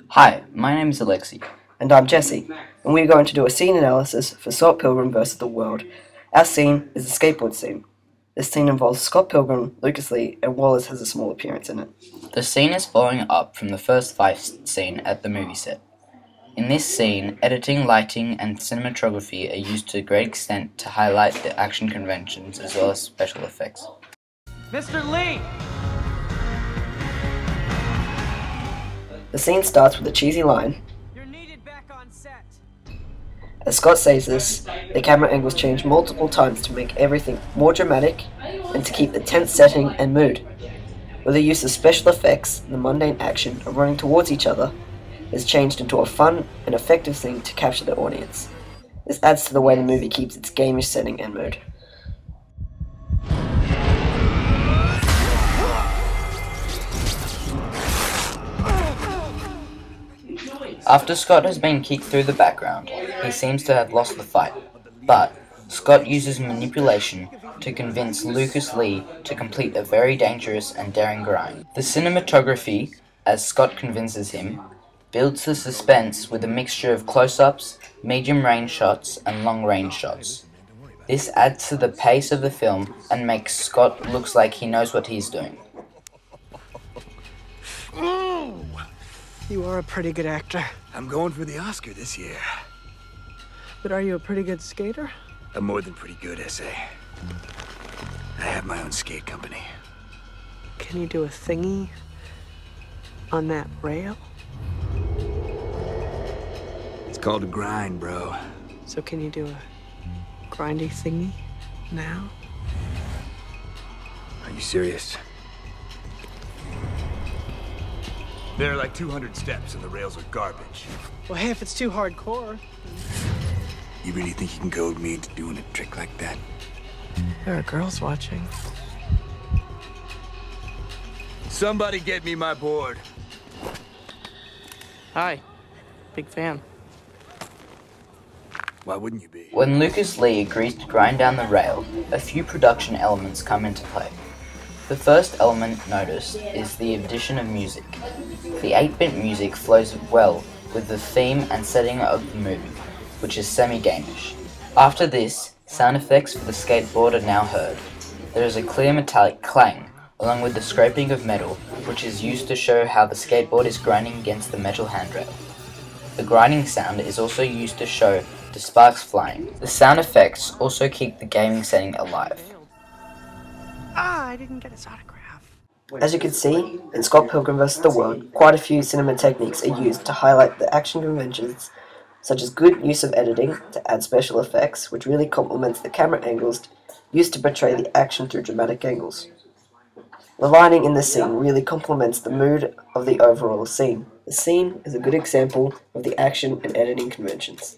Hi, my name is Alexi. And I'm Jesse, and we're going to do a scene analysis for Scott Pilgrim vs. the World. Our scene is the skateboard scene. This scene involves Scott Pilgrim, Lucas Lee, and Wallace has a small appearance in it. The scene is following up from the first fight scene at the movie set. In this scene, editing, lighting, and cinematography are used to a great extent to highlight the action conventions as well as special effects. Mr. Lee! The scene starts with a cheesy line. You're needed back on set. As Scott says this, the camera angles change multiple times to make everything more dramatic and to keep the tense setting and mood. With the use of special effects, the mundane action of running towards each other is changed into a fun and effective scene to capture the audience. This adds to the way the movie keeps its gamish setting and mood. After Scott has been kicked through the background, he seems to have lost the fight, but Scott uses manipulation to convince Lucas Lee to complete a very dangerous and daring grind. The cinematography, as Scott convinces him, builds the suspense with a mixture of close-ups, medium-range shots, and long-range shots. This adds to the pace of the film and makes Scott look like he knows what he's doing. You are a pretty good actor. I'm going for the Oscar this year. But are you a pretty good skater? I'm more than pretty good, essay. I have my own skate company. Can you do a thingy on that rail? It's called a grind, bro. So can you do a grindy thingy now? Are you serious? There are like 200 steps and the rails are garbage. Well, hey, if it's too hardcore. You really think you can goad me into doing a trick like that? There are girls watching. Somebody get me my board. Hi. Big fan. Why wouldn't you be? When Lucas Lee agrees to grind down the rail, a few production elements come into play. The first element noticed is the addition of music. The 8-bit music flows well with the theme and setting of the movie, which is semi-gamish. After this, sound effects for the skateboard are now heard. There is a clear metallic clang, along with the scraping of metal, which is used to show how the skateboard is grinding against the metal handrail. The grinding sound is also used to show the sparks flying. The sound effects also keep the gaming setting alive. I didn't get his autograph. As you can see, in Scott Pilgrim vs. the World, quite a few cinema techniques are used to highlight the action conventions, such as good use of editing to add special effects, which really complements the camera angles used to portray the action through dramatic angles. The lighting in this scene really complements the mood of the overall scene. The scene is a good example of the action and editing conventions.